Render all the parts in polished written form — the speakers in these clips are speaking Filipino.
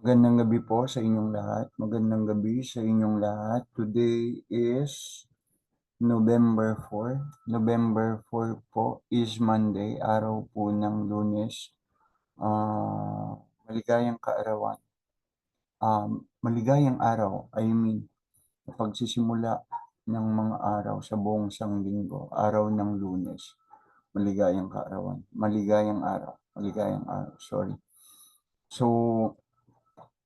Magandang gabi po sa inyong lahat. Magandang gabi sa inyong lahat. Today is November 4. November 4 po is Monday, araw po ng Lunes. Maligayang kaarawan. Maligayang araw, pagsisimula ng mga araw sa buong sanglinggo, araw ng Lunes. Maligayang kaarawan. Maligayang araw, sorry. So,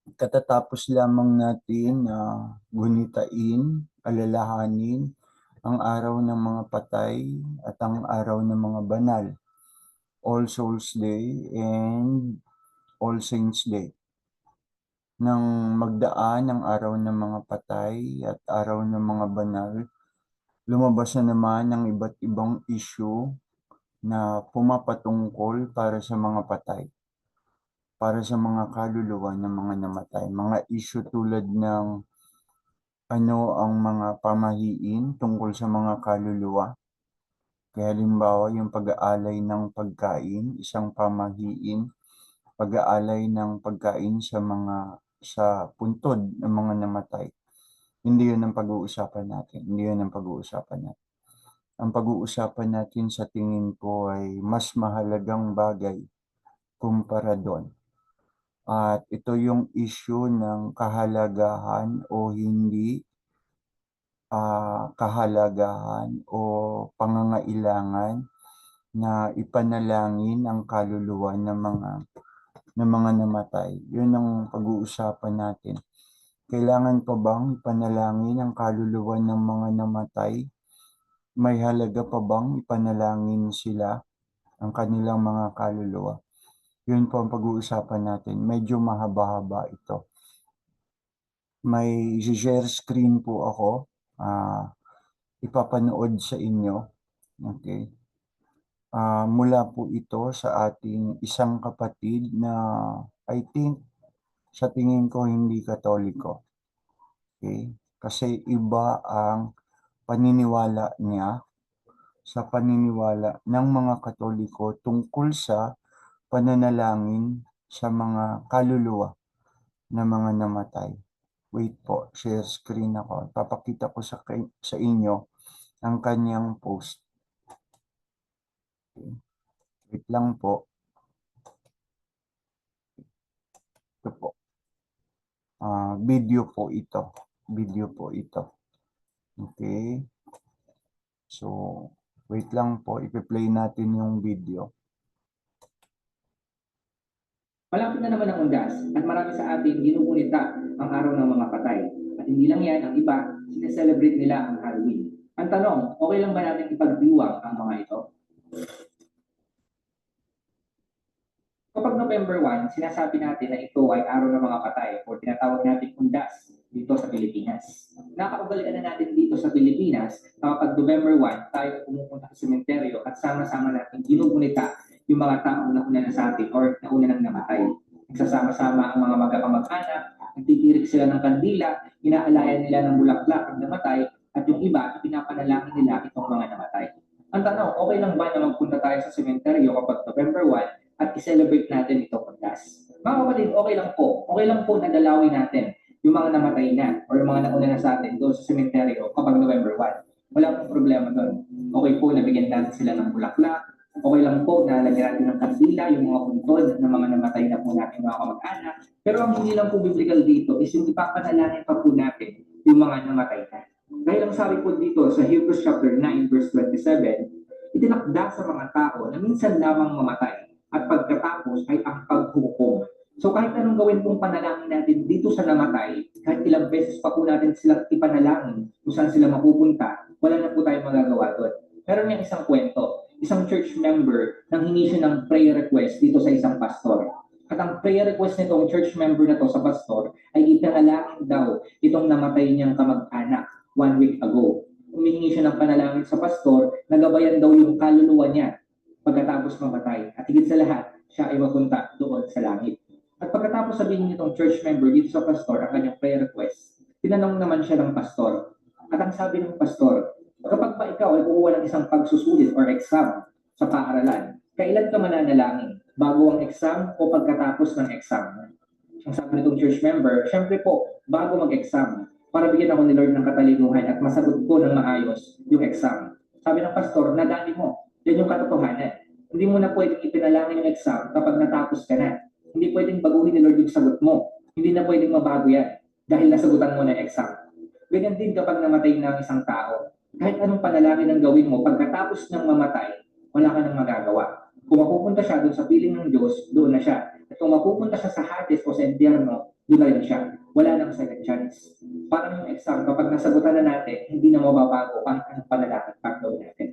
katatapos lamang natin na gunitain, alalahanin ang araw ng mga patay at ang araw ng mga banal, All Souls Day and All Saints Day. Nang magdaan ang araw ng mga patay at araw ng mga banal, lumabas na naman ang iba't ibang issue na pumapatungkol para sa mga patay, para sa mga kaluluwa ng mga namatay. Mga issue tulad ng ano ang mga pamahiin tungkol sa mga kaluluwa. Kaya halimbawa yung pag-aalay ng pagkain, isang pamahiin, pag-aalay ng pagkain sa puntod ng mga namatay. Hindi yun ang pag-uusapan natin. Ang pag-uusapan natin sa tingin ko ay mas mahalagang bagay kumpara doon. At ito yung issue ng kahalagahan o hindi kahalagahan o pangangailangan na ipanalangin ang kaluluwa ng mga namatay. Yun ang pag-uusapan natin. Kailangan pa bang ipanalangin ang kaluluwa ng mga namatay? May halaga pa bang ipanalangin sila, ang kanilang mga kaluluwa? Yun po ang pag-uusapan natin. Medyo mahaba-haba ito. May share screen po ako. Ipapanood sa inyo. Okay. Mula po ito sa ating isang kapatid na I think sa tingin ko hindi Katoliko. Okay? Kasi iba ang paniniwala niya sa paniniwala ng mga Katoliko tungkol sa pananalangin sa mga kaluluwa ng mga namatay. Wait po, share screen ako. Papakita ko sa inyo ang kanyang post. Okay. Wait lang po. Ito po. Video po ito. Okay. So, wait lang po. Ipi-play natin yung video. Malapit na naman ang undas at marami sa atin ginugunita ang araw ng mga patay. At hindi lang yan, ang iba, sineselebrate nila ang Halloween. Ang tanong, okay lang ba natin ipagdiwang ang mga ito? Kapag November 1, sinasabi natin na ito ay araw ng mga patay o tinatawag natin undas dito sa Pilipinas. Nakaugalian na natin dito sa Pilipinas na kapag November 1, tayo pumupunta sa sementeryo at sama-sama natin ginugunita yung mga taong nauna na sa atin or nauna nang namatay. Nagsasama-sama ang mga magkakamag-anak, nagtitirik sila ng kandila, inaalayan nila ng bulaklak ang namatay, at yung iba, pinapanalangin nila itong mga namatay. Ang tanong, okay lang ba na magpunta tayo sa sementeryo kapag November 1 at i-celebrate natin itong undas? Mga kapatid, okay lang po. Okay lang po na dalawin natin yung mga namatay na or yung mga nauna na sa atin doon sa sementeryo kapag November 1. Wala pong problema doon. Okay po, nabigyan natin sila ng bulaklak. Okay lang po na lagyan natin ng kandila, yung mga puntod ng mga namatay na po natin mga kamag-anak. Pero ang hindi lang po biblical dito is yung ipapanalangin pa po natin yung mga namatay na. Dahil ang sabi po dito sa Hebrews chapter 9 verse 27, itinakda sa mga tao na minsan lamang mamatay at pagkatapos ay ang paghukom. So kahit anong gawin pong panalangin natin dito sa namatay, kahit ilang beses pa po natin silang ipanalangin kung saan sila mapupunta, wala na po tayong magagawa doon. Meron niyang isang kwento, isang church member nang hingi siya ng prayer request dito sa isang pastor. At ang prayer request nitong church member na to sa pastor ay ipanalangin daw itong namatay niyang kamag-anak 1 week ago. Humihingi siya ng panalangin sa pastor, nagabayan daw yung kaluluwa niya pagkatapos mamatay. At higit sa lahat, siya ay mapunta doon sa langit. At pagkatapos sabihin nitong church member dito sa pastor ang kanyang prayer request, tinanong naman siya ng pastor. At ang sabi ng pastor, kapag ba ikaw ay kukuha ng isang pagsusulit or exam sa paaralan, kailan ka mananalangin? Bago ang exam o pagkatapos ng exam? Ang sabi nitong church member, syempre po, bago mag-exam, para bigyan ako ni Lord ng katalinuhan at masagot ko ng maayos yung exam. Sabi ng pastor, nadali mo. Yan yung katotohanan. Hindi mo na pwedeng ipinalangin yung exam kapag natapos ka na. Hindi pwedeng baguhin ni Lord yung sagot mo. Hindi na pwedeng mabago yan dahil nasagutan mo na yung exam. Ganyan din kapag namatay na ang isang tao. Kahit anong panalangin ang gawin mo, pagkatapos ng mamatay, wala ka nang magagawa. Kung mapupunta siya doon sa piling ng Diyos, doon na siya. At kung mapupunta siya sa Hades o sa impyerno, doon na rin siya. Wala nang second chance. Parang yung exam, kapag nasagutan na natin, hindi na mababago kahit anong panalangin pag gawin natin.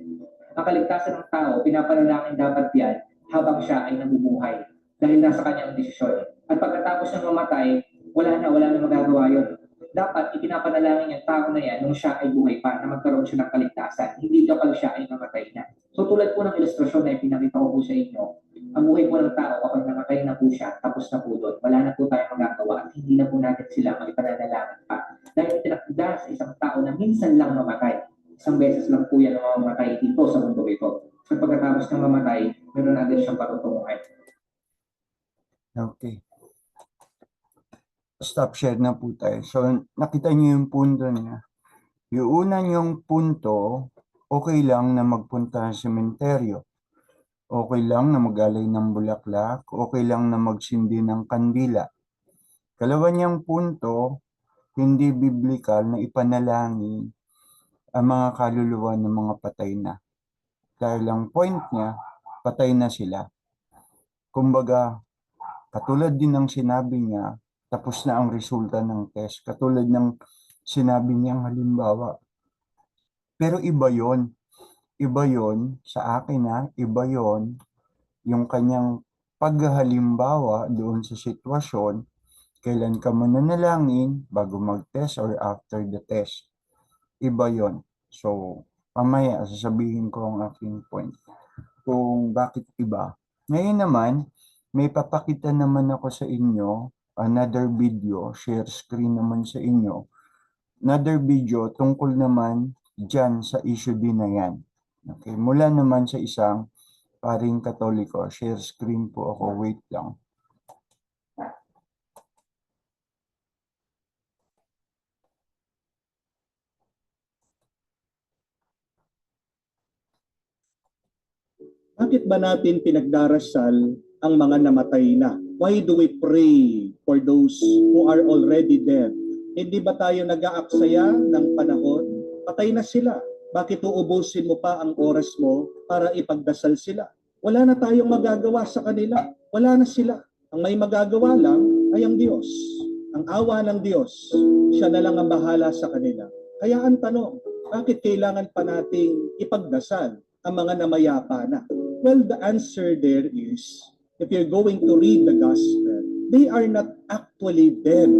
Ang kaligtasan ng tao, pinapanalangin dapat yan habang siya ay nabubuhay dahil nasa kanyang desisyon. At pagkatapos ng mamatay, wala na magagawa yun. Dapat ipinapanalangin yung tao na yan nung siya ay buhay pa na magkaroon siya ng kaligtasan, hindi kapag siya ay namatay na. So tulad po ng ilustrasyon na ipinakita ko po sa inyo, ang buhay po ng tao kapag namatay na po siya, tapos na po doon, wala na po tayong magagawa at hindi na po natin sila maipanalangin pa. Dahil itinakda sa isang tao na minsan lang mamatay. Isang beses lang po yan ang mamamatay dito sa mundo ito. Sa pagkatapos ng mamatay, meron agad siyang patutunguhan. Okay. Stop share na po tayo. So, nakita niyo yung punto niya. Yung una niyong punto, okay lang na magpunta sa sementeryo. Okay lang na mag-alay ng bulaklak. Okay lang na magsindi ng kandila. Kalawa niyang punto, hindi biblikal na ipanalangin ang mga kaluluwa ng mga patay na. Dahil ang point niya, patay na sila. Kumbaga, katulad din ng sinabi niya, tapos na ang resulta ng test. Katulad ng sinabi niyang halimbawa. Pero iba yon. Iba yon sa akin na, iba yon yung kanyang paghalimbawa doon sa sitwasyon, kailan ka mananalangin bago mag-test or after the test. Iba yon. So, mamaya sasabihin ko ang aking point kung bakit iba. Ngayon naman, may papakita naman ako sa inyo, another video, share screen naman sa inyo, another video tungkol naman dyan sa issue din na yan. Okay, mula naman sa isang paring Katoliko, share screen po ako, wait lang. Bakit ba natin pinagdarasal ang mga namatay na? Why do we pray for those who are already dead? Hindi ba tayo nag-aaksaya ng panahon? Patay na sila. Bakit uubusin mo pa ang oras mo para ipagdasal sila? Wala na tayong magagawa sa kanila. Wala na sila. Ang may magagawa lang ay ang Diyos. Ang awa ng Diyos, siya na lang ang bahala sa kanila. Kaya ang tanong, bakit kailangan pa nating ipagdasal ang mga namayapa na? Well, the answer there is, if you're going to read the gospel, they are not actually dead.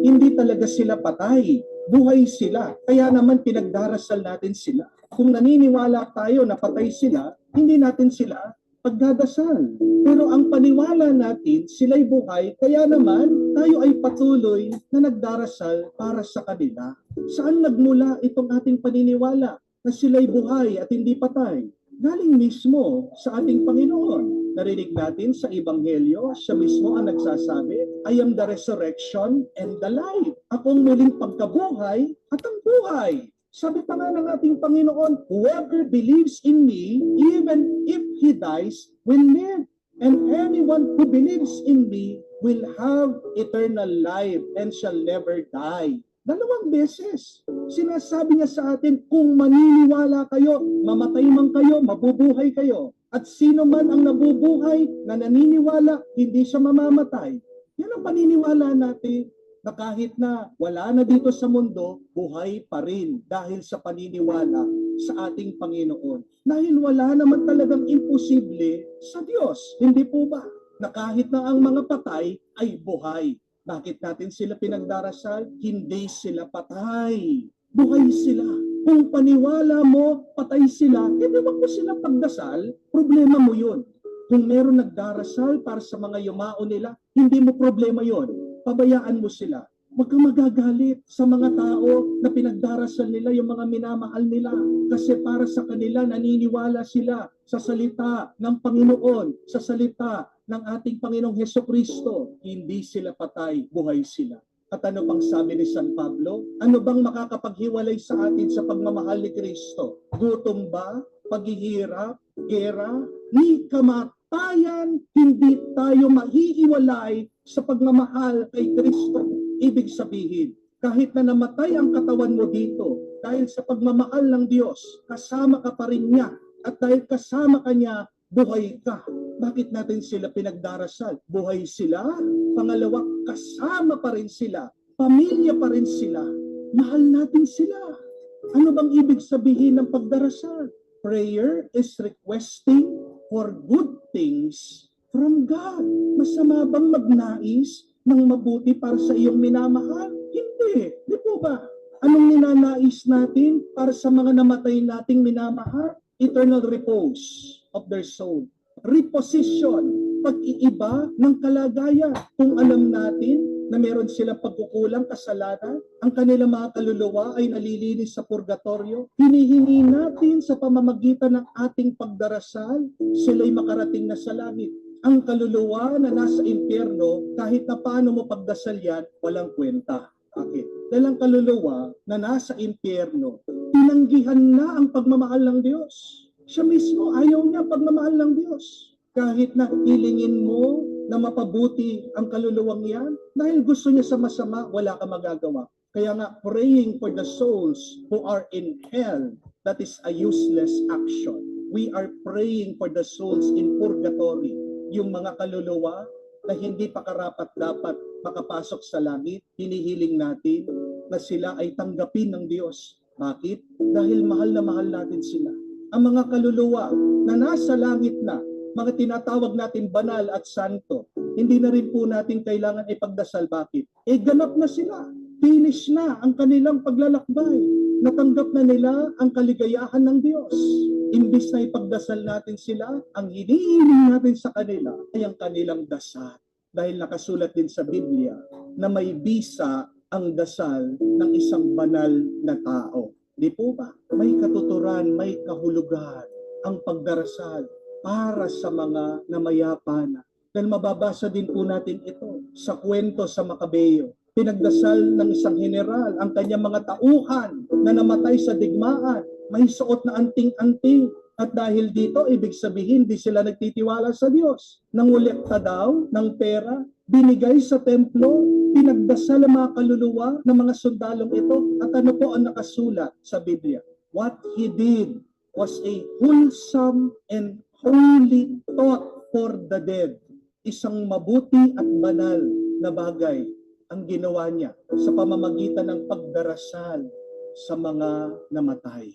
Hindi talaga sila patay. Buhay sila. Kaya naman pinagdarasal natin sila. Kung naniniwala tayo na patay sila, hindi natin sila pagdadasal. Pero ang paniwala natin, sila'y buhay, kaya naman tayo ay patuloy na nagdarasal para sa kanila. Saan nagmula itong ating paniniwala na sila'y buhay at hindi patay? Galing mismo sa ating Panginoon. Narinig natin sa Ebanghelyo, siya mismo ang nagsasabi, I am the resurrection and the life. Ako ang muling pagkabuhay at ang buhay. Sabi pa nga ng ating Panginoon, whoever believes in me, even if he dies, will live. And anyone who believes in me will have eternal life and shall never die. Dalawang beses. Sinasabi niya sa atin, kung maniniwala kayo, mamatay man kayo, mabubuhay kayo. At sino man ang nabubuhay na naniniwala, hindi siya mamamatay. Yan ang paniniwala natin na kahit na wala na dito sa mundo, buhay pa rin dahil sa paniniwala sa ating Panginoon. Dahil wala naman talagang imposible sa Diyos. Hindi po ba? Na kahit na ang mga patay ay buhay. Bakit natin sila pinagdarasal? Hindi sila patay. Buhay sila. Kung paniwala mo, patay sila, hindi wag mo sila pagdasal, problema mo yun. Kung meron nagdarasal para sa mga yumao nila, hindi mo problema yon. Pabayaan mo sila. Huwag kang magagalit sa mga tao na pinagdarasal nila yung mga minamahal nila. Kasi para sa kanila, naniniwala sila sa salita ng Panginoon, sa salita ng ating Panginoong Hesukristo. Hindi sila patay, buhay sila. At ano pang sabi ni San Pablo? Ano bang makakapaghiwalay sa atin sa pagmamahal ni Kristo? Gutom ba? Paghihirap? Gera? Ni kamatayan? Hindi tayo mahihiwalay sa pagmamahal kay Kristo. Ibig sabihin, kahit na namatay ang katawan mo dito, dahil sa pagmamahal ng Diyos, kasama ka pa rin niya. At dahil kasama ka niya, buhay ka. Bakit natin sila pinagdarasal? Buhay sila. Pangalawa, kasama pa rin sila. Pamilya pa rin sila. Mahal natin sila. Ano bang ibig sabihin ng pagdarasal? Prayer is requesting for good things from God. Masama bang magnais ng mabuti para sa iyong minamahal? Hindi. Di po ba? Anong ninanais natin para sa mga namatay nating minamahal? Eternal repose of their soul. Reposition, pag-iiba ng kalagayan. Kung alam natin na meron silang pagkukulang, kasalanan, ang kanilang mga kaluluwa ay nalilinis sa purgatorio, hinihingi natin sa pamamagitan ng ating pagdarasal, sila'y makarating na sa langit. Ang kaluluwa na nasa impyerno, kahit na paano mo pagdasal yan, walang kwenta. Bakit? Dahil ang kaluluwa na nasa impyerno, tinanggihan na ang pagmamahal ng Diyos. Siya mismo, ayaw niya pagmamahal ng Diyos. Kahit na hilingin mo na mapabuti ang kaluluwang yan, dahil gusto niya sa masama, wala ka magagawa. Kaya nga, praying for the souls who are in hell, that is a useless action. We are praying for the souls in purgatory. Yung mga kaluluwa na hindi pa karapat-dapat makapasok sa langit, hinihiling natin na sila ay tanggapin ng Diyos. Bakit? Dahil mahal na mahal natin sila. Ang mga kaluluwa na nasa langit na, mga tinatawag natin banal at santo, hindi na rin po natin kailangan ipagdasal. Bakit? Ganap na sila. Finish na ang kanilang paglalakbay. Natanggap na nila ang kaligayahan ng Diyos. Imbis na ipagdasal natin sila, ang hinihiling natin sa kanila ay ang kanilang dasal. Dahil nakasulat din sa Biblia na may bisa ang dasal ng isang banal na tao. Di po ba? May katuturan, may kahulugan ang pagdarasal para sa mga namayapa na. Dahil mababasa din po natin ito sa kwento sa Makabeo. Pinagdasal ng isang general ang kanyang mga tauhan na namatay sa digmaan. May suot na anting-anting. At dahil dito, ibig sabihin, di sila nagtitiwala sa Diyos. Nangulekta daw ng pera, binigay sa templo, pinagdasal ang mga kaluluwa ng mga sundalong ito. At ano po ang nakasulat sa Biblia? What he did was a wholesome and holy thought for the dead. Isang mabuti at banal na bagay ang ginawa niya sa pamamagitan ng pagdarasal sa mga namatay.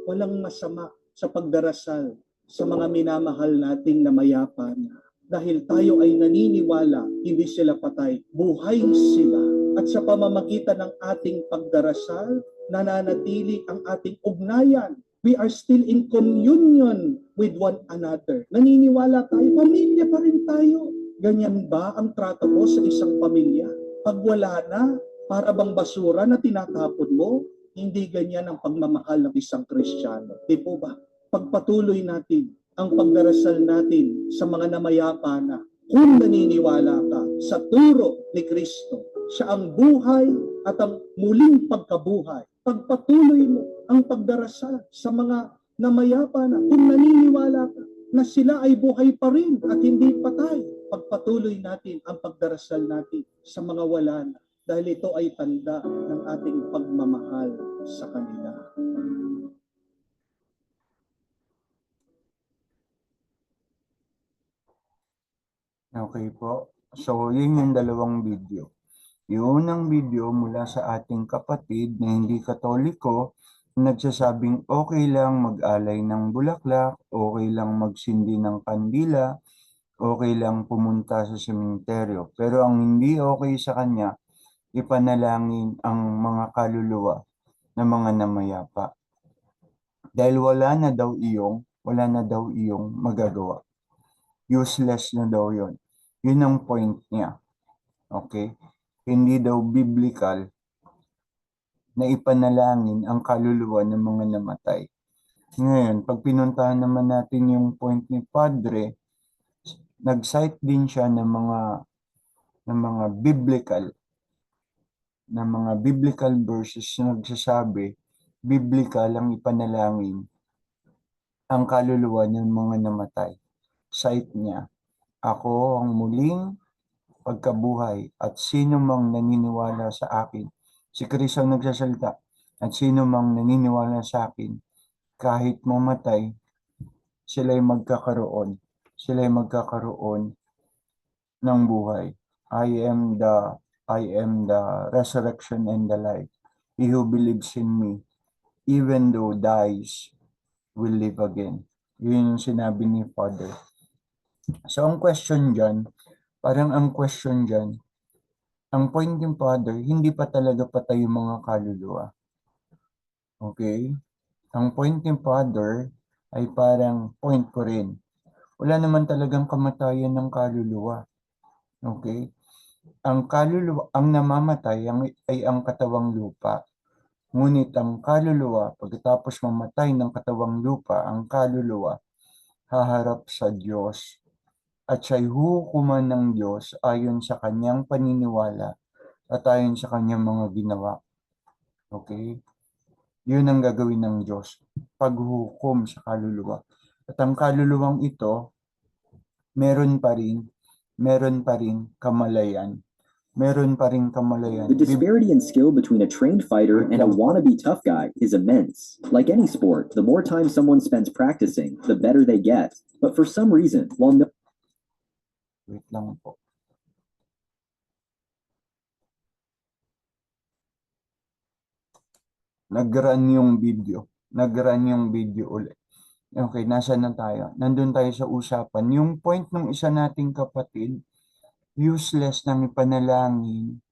Walang masama sa pagdarasal sa mga minamahal nating namayapa na. Dahil tayo ay naniniwala, hindi sila patay, buhay sila. At sa pamamagitan ng ating pagdarasal, nananatili ang ating ugnayan. We are still in communion with one another. Naniniwala tayo, pamilya pa rin tayo. Ganyan ba ang trato mo sa isang pamilya? Pag wala na, para bang basura na tinatapon mo? Hindi ganyan ang pagmamahal ng isang Kristiyano. Di po ba? Pagpatuloy natin ang pagdarasal natin sa mga namayapa na kung naniniwala ka sa turo ni Kristo, siya ang buhay at ang muling pagkabuhay. Pagpatuloy mo ang pagdarasal sa mga namayapa na kung naniniwala ka na sila ay buhay pa rin at hindi patay. Pagpatuloy natin ang pagdarasal natin sa mga wala na dahil ito ay tanda ng ating pagmamahal sa kanila. Okay po. So, yun yung dalawang video. Yung unang video mula sa ating kapatid na hindi Katoliko, nagsasabing okay lang mag-alay ng bulaklak, okay lang magsindi ng kandila, okay lang pumunta sa sementeryo. Pero ang hindi okay sa kanya, ipanalangin ang mga kaluluwa ng mga namayapa. Dahil wala na daw iyong magagawa. Useless na daw yon. Yun ang point niya. Okay? Hindi daw biblical na ipanalangin ang kaluluwa ng mga namatay. Ngayon, pag pinuntahan naman natin yung point ni Padre, nag-cite din siya ng mga biblical verses na nagsasabi, biblical ang ipanalangin ang kaluluwa ng mga namatay. Cite niya, ako ang muling pagkabuhay at sino mang naniniwala sa akin. Si Kristo ang nagsasalita, at sino mang naniniwala sa akin, kahit mamatay, sila'y magkakaroon ng buhay. I am the resurrection and the life. He who believes in me, even though dies, will live again. Yun yung sinabi ni Father. So, ang question dyan, ang point ni Father, hindi pa talaga patay yung mga kaluluwa. Okay? Ang point ni Father ay parang point ko rin. Wala naman talagang kamatayan ng kaluluwa. Okay? Ang kaluluwa, ang namamatay ay ang katawang lupa. Ngunit ang kaluluwa, pagkatapos mamatay ng katawang lupa, ang kaluluwa, haharap sa Diyos. At siya'y huhukuman ng Diyos ayon sa kanyang paniniwala at ayon sa kanyang mga ginawa. Okay? Yun ang gagawin ng Diyos. Paghuhukom sa kaluluwa. At ang kaluluwang ito, meron pa rin kamalayan. Meron pa rin kamalayan. The disparity in skill between a trained fighter and a wannabe tough guy is immense. Like any sport, the more time someone spends practicing, the better they get. But for some reason, while no Wait lang po. Nag-run yung video ulit. Okay, nasa na tayo? Nandun tayo sa usapan. Yung point ng isa nating kapatid, useless nang ipanalangin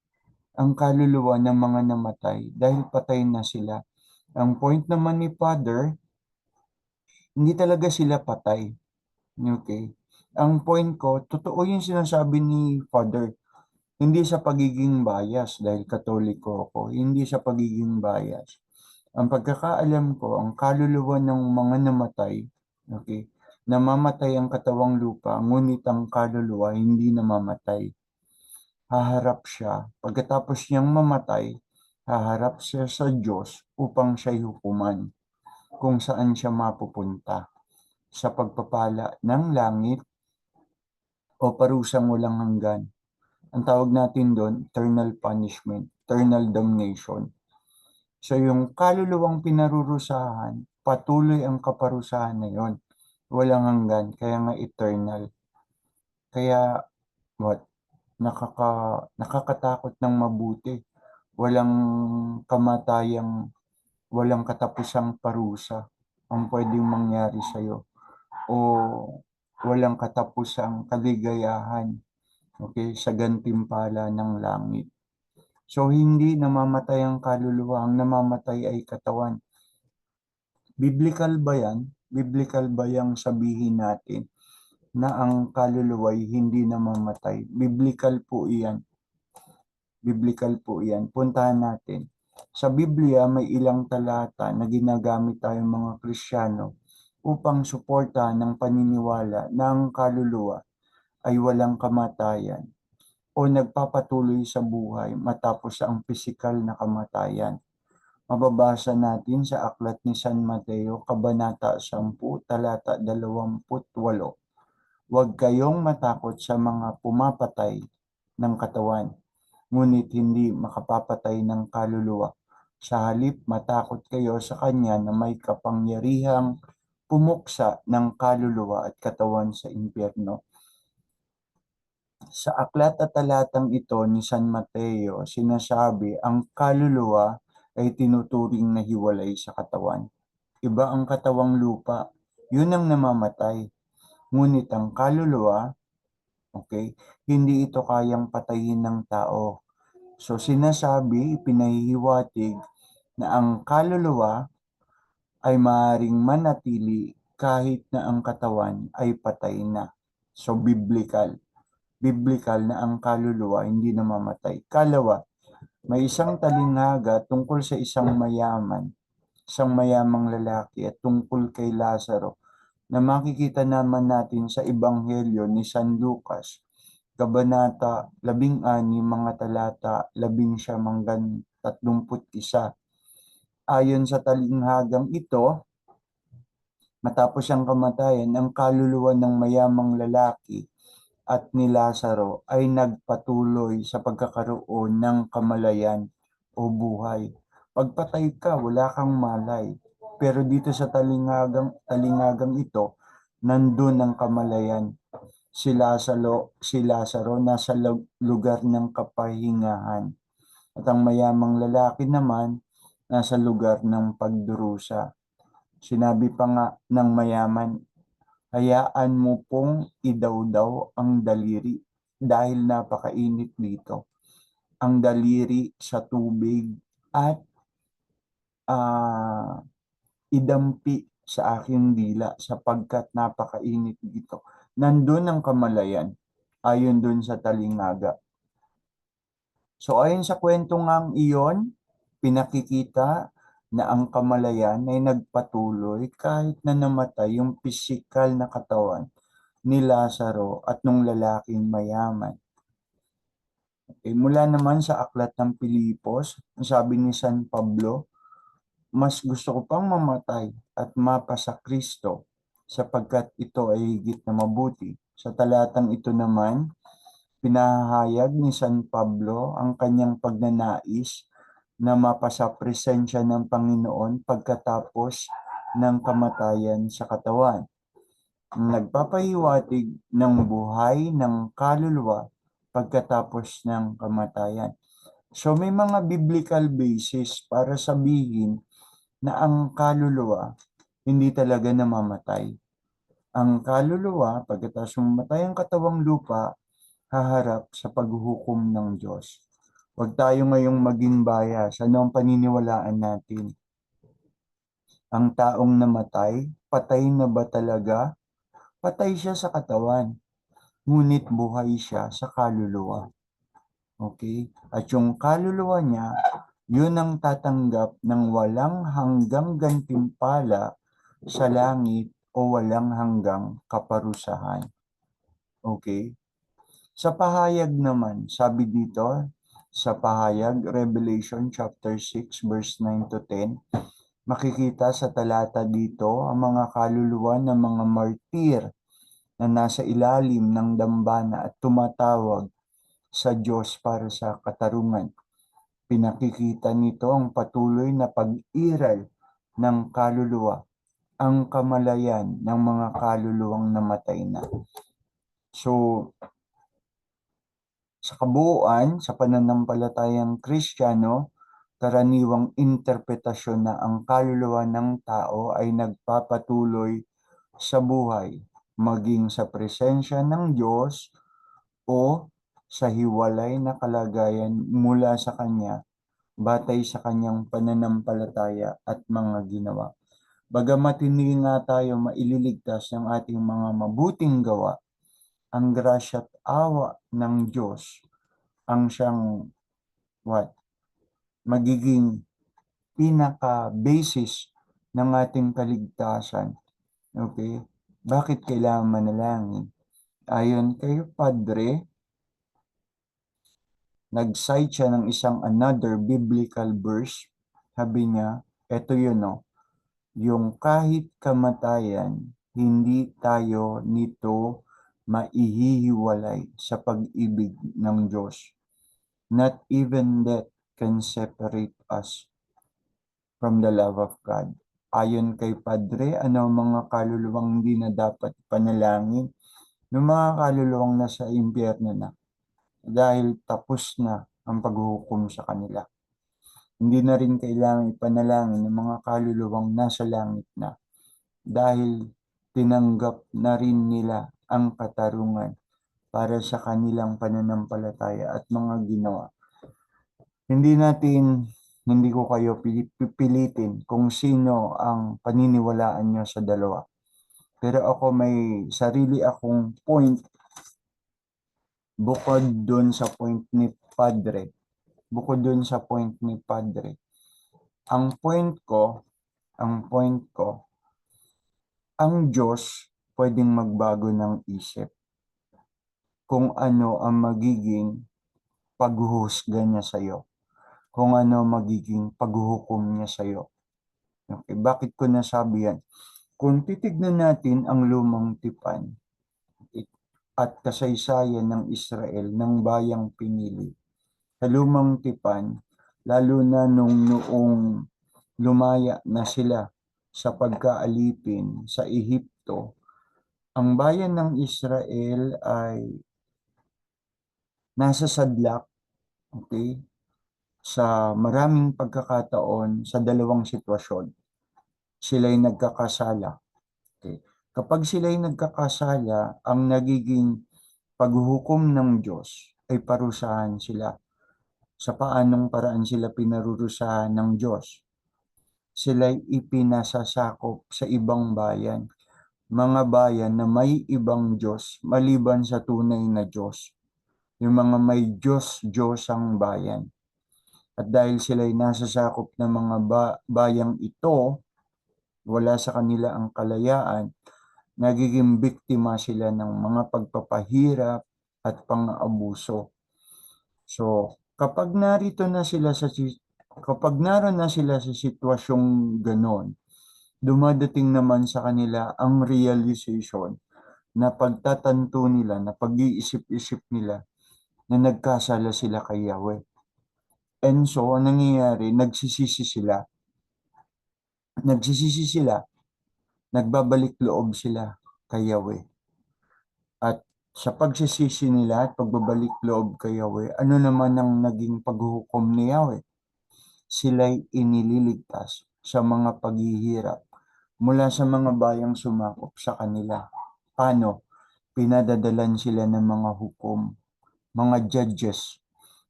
ang kaluluwa ng mga namatay dahil patay na sila. Ang point naman ni Father, hindi talaga sila patay. Okay? Ang point ko, totoo yung sinasabi ni Father. Hindi sa pagiging bias dahil Katoliko ako. Hindi sa pagiging bias. Ang pagkakaalam ko, ang kaluluwa ng mga namatay, okay, namamatay ang katawang lupa, ngunit ang kaluluwa hindi namamatay. Haharap siya. Pagkatapos niyang mamatay, haharap siya sa Diyos upang siya'y hukuman kung saan siya mapupunta. Sa pagpapala ng langit o parusang walang hanggan. Ang tawag natin doon, eternal punishment, eternal damnation. So yung kaluluwang pinarurusahan, patuloy ang kaparusahan na yon. Walang hanggan, kaya nga eternal. Kaya, nakakatakot ng mabuti. Walang kamatayang, walang katapusang parusa ang pwedeng mangyari sa'yo. O walang katapusang kaligayahan, okay, sa gantimpala ng langit. So, hindi namamatay ang kaluluwa, ang namamatay ay katawan. Biblical ba yan? Biblical ba yung sabihin natin na ang kaluluwa ay hindi namamatay? Biblical po iyan. Biblical po iyan. Puntahan natin. Sa Biblia, may ilang talata na ginagamit tayong mga Kristiyano upang suportahan ng paniniwala na ang kaluluwa ay walang kamatayan o nagpapatuloy sa buhay matapos ang pisikal na kamatayan. Mababasa natin sa Aklat ni San Mateo, Kabanata 10, talata 28. Huwag kayong matakot sa mga pumapatay ng katawan, ngunit hindi makapapatay ng kaluluwa. Sa halip, matakot kayo sa Kanya na may kapangyarihang pumuksa ng kaluluwa at katawan sa impyerno. Sa aklat at talatang ito ni San Mateo, sinasabi ang kaluluwa ay tinuturing na hiwalay sa katawan. Iba ang katawang lupa, yun ang namamatay. Ngunit ang kaluluwa, okay, hindi ito kayang patayin ng tao. So sinasabi, ipinahihiwatig na ang kaluluwa ay maaaring manatili kahit na ang katawan ay patay na. So biblical na ang kaluluwa hindi namamatay. Kalawa, may isang talinghaga tungkol sa isang mayamang lalaki at tungkol kay Lazaro na makikita naman natin sa Ebanghelyo ni San Lucas, Kabanata 16, mga talata 11 hanggang 31. Ayon sa talinghagang ito, matapos ang kamatayan, ang kaluluwa ng mayamang lalaki at ni Lazaro ay nagpatuloy sa pagkakaroon ng kamalayan o buhay. Pagpatay ka, wala kang malay. Pero dito sa talinghagang ito, nandun ang kamalayan. Si Lazaro nasa lugar ng kapahingahan. At ang mayamang lalaki naman, nasa lugar ng pagdurusa. Sinabi pa nga ng mayaman, hayaan mo pong idawdaw ang daliri dahil napakainit dito. Ang daliri sa tubig at idampi sa aking dila sapagkat napakainit dito. Nandun ang kamalayan ayon dun sa talinghaga. So ayon sa kwento ngang iyon, pinakikita na ang kamalayan ay nagpatuloy kahit na namatay yung pisikal na katawan ni Lazaro at nung lalaking mayaman. Okay, mula naman sa aklat ng Pilipos, sabi ni San Pablo, mas gusto ko pang mamatay at mapasa Kristo sapagkat ito ay higit na mabuti. Sa talatang ito naman, pinahayag ni San Pablo ang kanyang pagnanais na mapasa presensya ng Panginoon pagkatapos ng kamatayan sa katawan. Nagpapahiwatig ng buhay ng kaluluwa pagkatapos ng kamatayan. So may mga biblical basis para sabihin na ang kaluluwa hindi talaga namamatay. Ang kaluluwa, pagkatapos mamatay ang katawang lupa, haharap sa paghuhukom ng Diyos. Huwag tayo ngayong maging bias. Ano ang paniniwalaan natin? Ang taong namatay, patay na ba talaga? Patay siya sa katawan, ngunit buhay siya sa kaluluwa. Okay? At yung kaluluwa niya, yun ang tatanggap ng walang hanggang gantimpala sa langit o walang hanggang kaparusahan. Okay? Sa pahayag naman, sabi dito, sa pahayag, Revelation chapter 6, verse 9 to 10, makikita sa talata dito ang mga kaluluwa ng mga martir na nasa ilalim ng dambana at tumatawag sa Diyos para sa katarungan. Pinakikita nito ang patuloy na pag-iral ng kaluluwa, ang kamalayan ng mga kaluluwang namatay na. So, sa kabuuan, sa pananampalatayang Kristiyano, karaniwang interpretasyon na ang kaluluwa ng tao ay nagpapatuloy sa buhay, maging sa presensya ng Diyos o sa hiwalay na kalagayan mula sa Kanya, batay sa Kanyang pananampalataya at mga ginawa. Bagamat hindi nga tayo maililigtas ng ating mga mabuting gawa, ang grasya at awa ng Diyos ang siyang magiging pinaka-basis ng ating kaligtasan. Okay? Bakit kailangan manalangin? Ayon kay Padre, nag-cite siya ng isang another biblical verse. Sabi niya, eto yun yung kahit kamatayan, hindi tayo nito maihihiwalay sa pag-ibig ng Diyos. Not even death can separate us from the love of God. Ayon kay Padre, ano mga kaluluwang hindi na dapat panalangin? Yung mga kaluluwang nasa impyerno na dahil tapos na ang paghuhukom sa kanila. Hindi na rin kailangan ipanalangin ng mga kaluluwang nasa langit na dahil tinanggap na rin nila ang katarungan para sa kanilang pananampalataya at mga ginawa. Hindi ko kayo pipilitin kung sino ang paniniwalaan nyo sa dalawa. Pero ako may sarili akong point bukod dun sa point ni Padre. Ang point ko, ang Diyos pwedeng magbago ng isip kung ano ang magiging paghuhusga niya sa iyo, kung ano magiging paghuhukom niya sa iyo. Okay, bakit ko nasabi yan? Kung titignan natin ang lumang tipan at kasaysayan ng Israel ng bayang pinili, sa lumang tipan, lalo na noong lumaya na sila sa pagkaalipin sa Ehipto, ang bayan ng Israel ay nasa sadlak, okay, sa maraming pagkakataon sa dalawang sitwasyon. Sila'y nagkakasala. Okay. Kapag sila'y nagkakasala, ang nagiging paghuhukom ng Diyos ay parusahan sila. Sa paanong paraan sila pinarurusahan ng Diyos? Sila'y ipinasasakop sa ibang bayan, mga bayan na may ibang Diyos maliban sa tunay na Diyos, yung mga may Diyos-Diyosang bayan. At dahil sila'y nasasakop ng mga bayang ito, wala sa kanila ang kalayaan, nagiging biktima sila ng mga pagpapahirap at pang-abuso. So, kapag naroon na sila sa sitwasyong ganon, dumadating naman sa kanila ang realization na pagtatanto nila, na pag-iisip-isip nila na nagkasala sila kay Yahweh. And so, ang nangyayari, nagsisisi sila, nagbabalik loob sila kay Yahweh. At sa pagsisisi nila at pagbabalik loob kay Yahweh, ano naman ang naging paghuhukom ni Yahweh? Sila'y inililigtas sa mga paghihirap mula sa mga bayang sumakop sa kanila. Paano? Pinadadalan sila ng mga hukom, mga judges.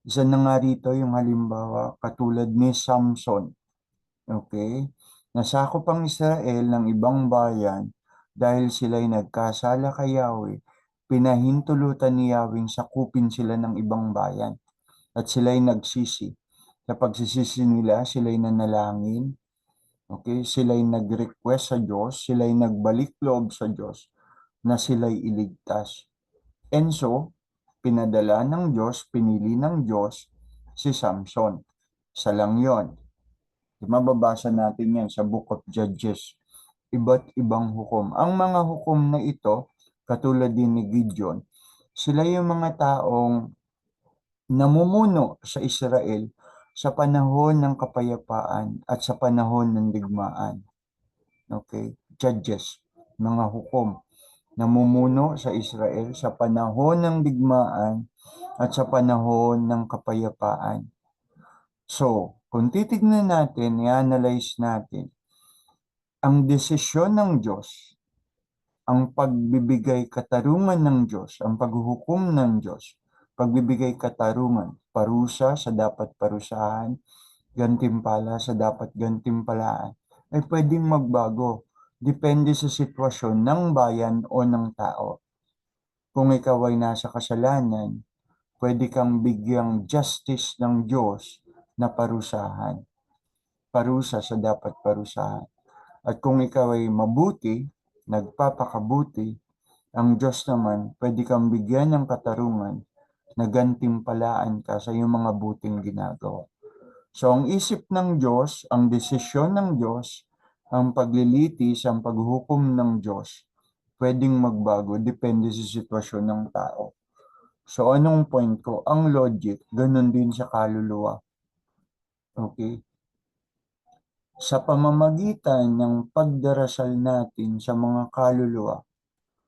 Isa na nga rito yung halimbawa katulad ni Samson. Okay? Nasakop ang Israel ng ibang bayan dahil sila'y nagkasala kay Yahweh. Pinahintulutan ni Yahweh sakupin sila ng ibang bayan at sila'y nagsisi. Sa pagsisisi nila, sila'y nanalangin. Okay? Sila'y nag-request sa Diyos, sila'y nagbalik loob sa Diyos na sila'y iligtas. And so, pinadala ng Diyos, pinili ng Diyos si Samson. Isa lang yun. Mababasa natin yan sa Book of Judges. Iba't ibang hukom. Ang mga hukom na ito, katulad din ni Gideon, sila yung mga taong namumuno sa Israel sa panahon ng kapayapaan at sa panahon ng digmaan. Okay? Judges, mga hukom, namumuno sa Israel sa panahon ng digmaan at sa panahon ng kapayapaan. So, kung titignan natin, i-analyze natin, ang desisyon ng Diyos, ang pagbibigay katarungan ng Diyos, ang paghuhukom ng Diyos, pagbibigay katarungan, parusa sa dapat parusahan, gantimpala sa dapat gantimpalaan, ay pwedeng magbago. Depende sa sitwasyon ng bayan o ng tao. Kung ikaw ay nasa kasalanan, pwede kang bigyang justice ng Diyos na parusahan. Parusa sa dapat parusahan. At kung ikaw ay mabuti, nagpapakabuti, ang Diyos naman, pwede kang bigyan ng katarungan na gantimpalaan ka sa iyong mga buting ginagawa. So, ang isip ng Diyos, ang desisyon ng Diyos, ang paglilitis, ang paghuhukom ng Diyos, pwedeng magbago, depende sa sitwasyon ng tao. So, anong point ko? Ang logic, ganun din sa kaluluwa. Okay? Sa pamamagitan ng pagdarasal natin sa mga kaluluwa,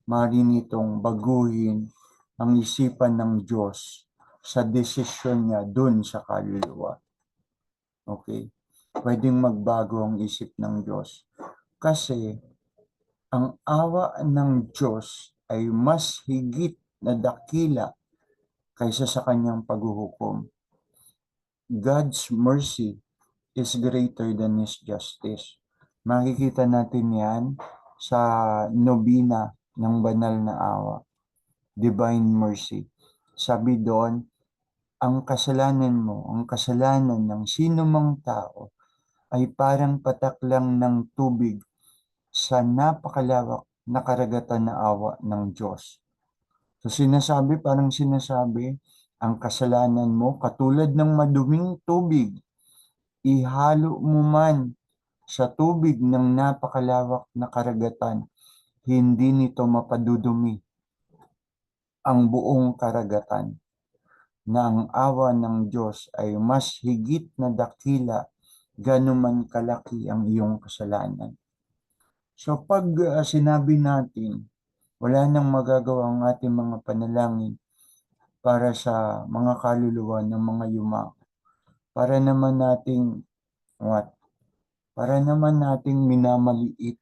maaari nitong baguhin ang isipan ng Diyos sa desisyon niya dun sa kaluluwa. Okay? Pwedeng magbago ang isip ng Diyos. Kasi ang awa ng Diyos ay mas higit na dakila kaysa sa kanyang paghuhukom. God's mercy is greater than His justice. Makikita natin yan sa nobina ng banal na awa. Divine mercy. Sabi doon, ang kasalanan mo, ang kasalanan ng sino mang tao ay parang patak lang ng tubig sa napakalawak na karagatan na awa ng Diyos. So parang sinasabi, ang kasalanan mo katulad ng maduming tubig, ihalo mo man sa tubig ng napakalawak na karagatan, hindi nito mapadudumi ang buong karagatan, na ang awa ng Diyos ay mas higit na dakila ganuman kalaki ang iyong kasalanan. So pag sinabi natin, wala nang magagawa ang ating mga panalangin para sa mga kaluluwa ng mga yumao, para naman nating Para naman nating minamaliit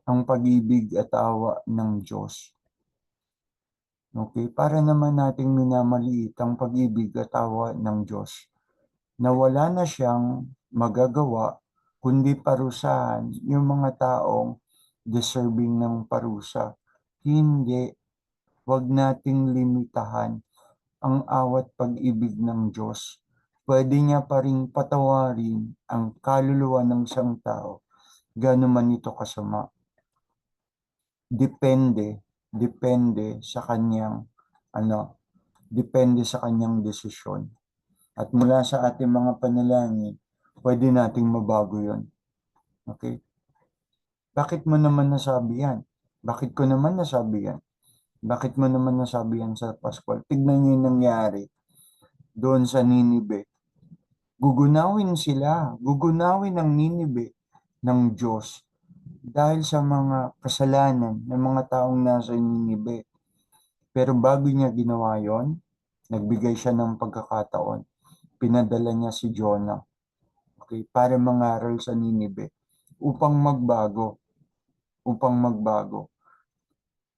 ang pag-ibig at awa ng Diyos. Okay? Para naman nating minamaliit ang pag-ibig at awa ng Diyos, na wala na siyang magagawa kundi parusahan yung mga taong deserving ng parusa. Hindi, wag nating limitahan ang awat pag-ibig ng Diyos. Pwede niya pa rin patawarin ang kaluluwa ng isang tao, gaano man ito kasama. Depende sa kanyang depende sa kanyang desisyon. At mula sa ating mga panalangin, pwede nating mabago 'yon. Okay? Bakit mo naman nasabi yan? Bakit ko naman nasabi yan? Bakit mo naman nasabi yan sa Pascual? Tignan niyo yung nangyari doon sa Ninibe. Gugunawin ang Ninibe ng Diyos dahil sa mga kasalanan ng mga taong nasa Ninibe. Pero bago niya ginawa yon, nagbigay siya ng pagkakataon. Pinadala niya si Jonah, okay, para mangaral sa Ninibe upang magbago.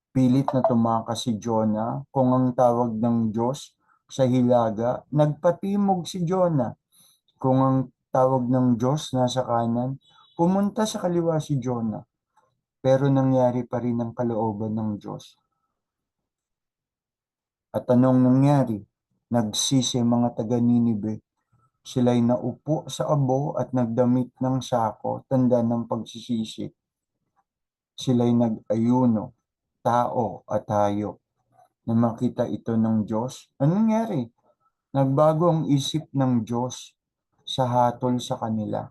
Pilit na tumakas si Jonah kung ang tawag ng Diyos sa hilaga, nagpatimog si Jonah. Kung ang tawag ng Diyos nasa kanan, pumunta sa kaliwa si Jonah. Pero nangyari pa rin ang kalooban ng Diyos. At anong nangyari? Nagsisi mga taga-Ninibe. Sila'y naupo sa abo at nagdamit ng sako, tanda ng pagsisisi. Sila'y nag-ayuno, tao at hayop. Na makita ito ng Diyos, anong nangyari? Nagbago ang isip ng Diyos sa hatol sa kanila.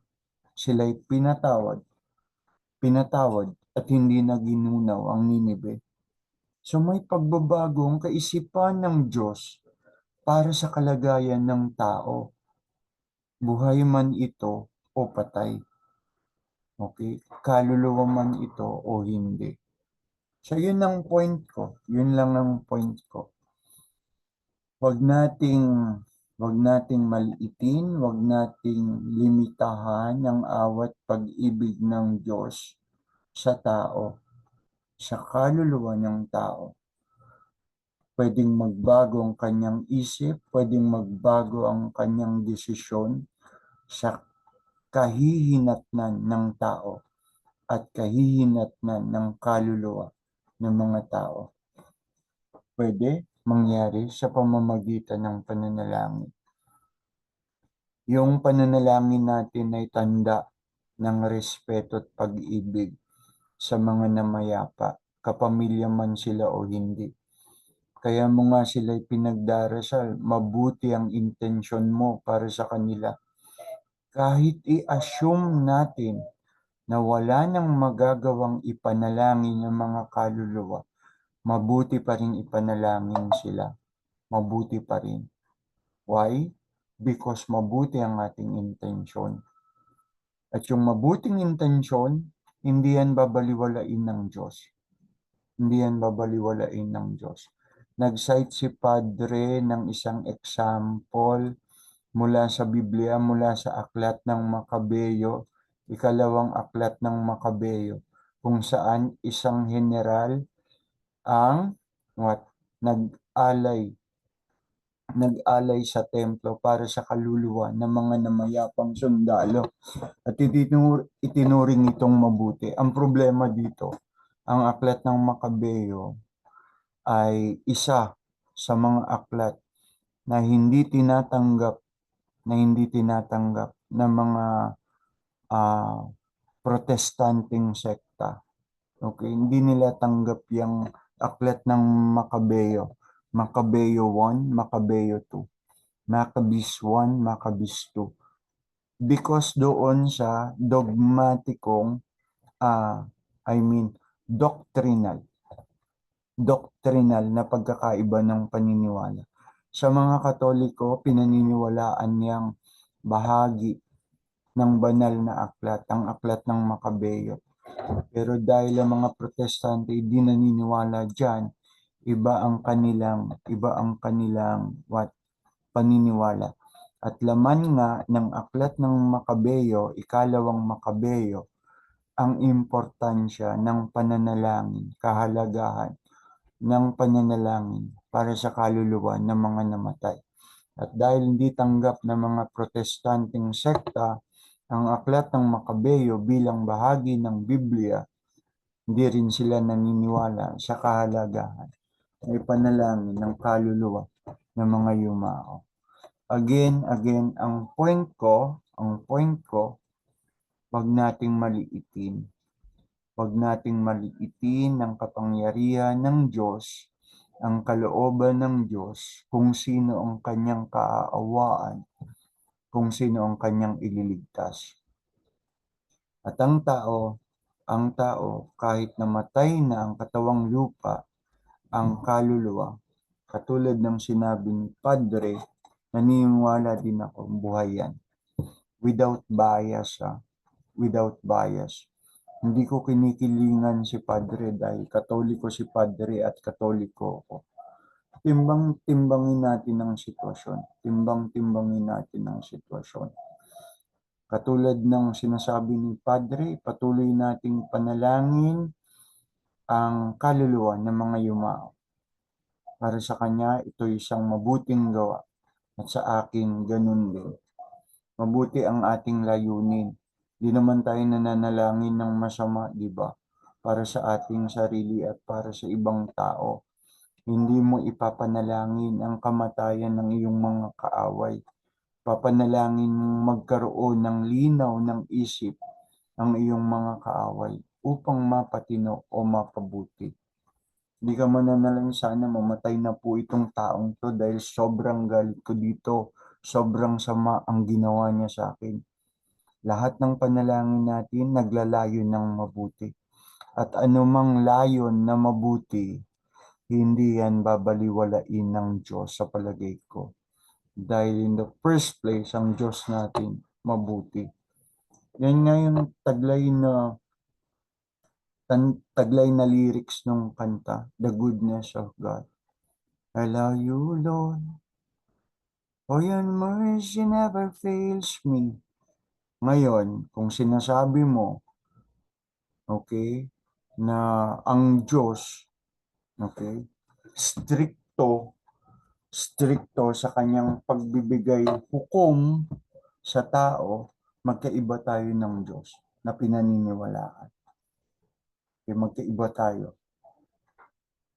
Sila'y pinatawad at hindi na ginunaw ang Ninibe. So may pagbabago ang kaisipan ng Diyos para sa kalagayan ng tao. Buhay man ito o patay. Okay? Kaluluwa man ito o hindi. So yun ang point ko. Yun lang ang point ko. Wag nating maliitin, wag nating limitahan ang awat pag-ibig ng Diyos sa tao, sa kaluluwa ng tao. Pwedeng magbago ang kanyang isip, pwedeng magbago ang kanyang desisyon sa kahihinatnan ng tao at kahihinatnan ng kaluluwa ng mga tao. Pwede mangyari sa pamamagitan ng pananalangin. Yung pananalangin natin ay tanda ng respeto at pag-ibig sa mga namayapa, kapamilya man sila o hindi. Kaya mo nga sila'y pinagdarasal, mabuti ang intensyon mo para sa kanila. Kahit i-assume natin na wala nang magagawang ipanalangin ng mga kaluluwa, mabuti pa rin ipanalangin sila. Mabuti pa rin. Why? Because mabuti ang ating intensyon. At yung mabuting intensyon, hindi yan babaliwalain ng Diyos. Hindi yan babaliwalain ng Diyos. Nag-cite si Padre ng isang example mula sa Biblia, mula sa aklat ng Makabeyo, ikalawang aklat ng Makabeyo, kung saan isang general ang nag-alay sa templo para sa kaluluwa ng mga namayapang sundalo at itinuring itong mabuti. Ang problema dito, ang aklat ng Makabeyo ay isa sa mga aklat na hindi tinatanggap ng mga protestanting sekta. Okay, hindi nila tanggap yung aklat ng Makabeo. Makabeo 1, Makabeo 2. Maccabees 1, Maccabees 2. Because doon sa dogmatikong, doctrinal na pagkakaiba ng paniniwala. Sa mga Katoliko, pinaniniwalaan niyang bahagi ng banal na aklat, ang aklat ng Makabeo. Pero dahil ang mga Protestante di naniniwala diyan, iba ang kanilang paniniwala. At laman nga ng aklat ng Makabeo, ikalawang Makabeo, ang importansya ng pananalangin, kahalagahan ng pananalangin para sa kaluluwa ng mga namatay. At dahil hindi tanggap ng mga protestanteng sekta ang aklat ng Makabeo bilang bahagi ng Biblia, hindi rin sila naniniwala sa kahalagahan ay panalangin ng kaluluwa ng mga yumao. Again, ang point ko, wag nating maliitin. Wag nating maliitin ang kapangyarihan ng Diyos, ang kalooban ng Diyos, kung sino ang kanyang kaaawaan, kung sino ang kanyang ililigtas. At ang tao, kahit namatay na ang katawang lupa, ang kaluluwa, katulad ng sinabi ni Padre, naniniwala din ako, buhay yan. Without bias. Hindi ko kinikilingan si Padre dahil Katoliko si Padre at Katoliko ako. Timbangin natin ang sitwasyon. Timbangin natin ang sitwasyon. Katulad ng sinasabi ni Padre, patuloy nating panalangin ang kaluluwa ng mga yumao. Para sa kanya, ito isang mabuting gawa. At sa akin, ganun din. Mabuti ang ating layunin. Di naman tayo nananalangin ng masama, di ba? Para sa ating sarili at para sa ibang tao. Hindi mo ipapanalangin ang kamatayan ng iyong mga kaaway. Papanalangin mong magkaroon ng linaw ng isip ang iyong mga kaaway upang mapatino o mapabuti. Hindi ka mananalangin, sana mamatay na po itong taong to dahil sobrang galit ko dito, sobrang sama ang ginawa niya sa akin. Lahat ng panalangin natin naglalayon ng mabuti. At anumang layon na mabuti, hindi yan babaliwalain ng Diyos sa palagay ko. Dahil in the first place, ang Diyos natin mabuti. Yan nga yung taglay na lyrics ng kanta, The Goodness of God. I love you, Lord, for your mercy never fails me. Ngayon, kung sinasabi mo, okay, na ang Diyos, okay, stricto sa kanyang pagbibigay hukom sa tao, magkaiba tayo ng Diyos na pinaniniwalaan. Okay, magkaiba tayo.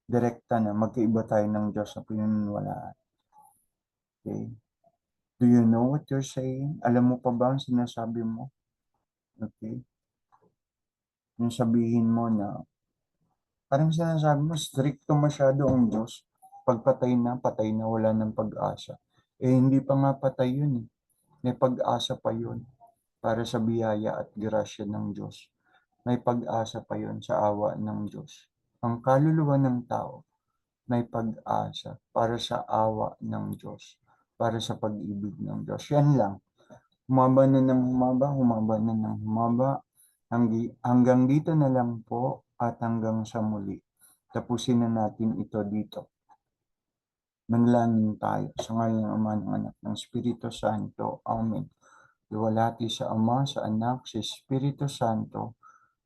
Direkta na, magkaiba tayo ng Diyos na pinaniniwalaan. Okay? Do you know what you're saying? Alam mo pa ba ang sinasabi mo? Okay? Yung sabihin mo na, parang sinasabi mo, stricto masyado ang Diyos. Pag patay na, wala ng pag-asa. Hindi pa nga patay yun eh. May pag-asa pa yun para sa biyaya at grasya ng Diyos. May pag-asa pa yun sa awa ng Diyos. Ang kaluluwa ng tao, may pag-asa para sa awa ng Diyos, para sa pag-ibig ng Diyos. Yan lang. Humaba na ng humaba. Hanggang dito na lang po at hanggang sa muli. Tapusin na natin ito dito. Manalangin tayo sa ngalan ng Ama, ng Anak, ng Espiritu Santo. Amen. Luwalhati sa Ama, sa Anak, sa Espiritu Santo,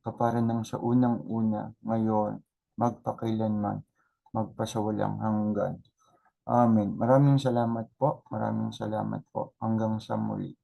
kapara ng sa unang-una, ngayon, magpakailanman, magpasawalang hanggan. Amen. Maraming salamat po. Hanggang sa muli.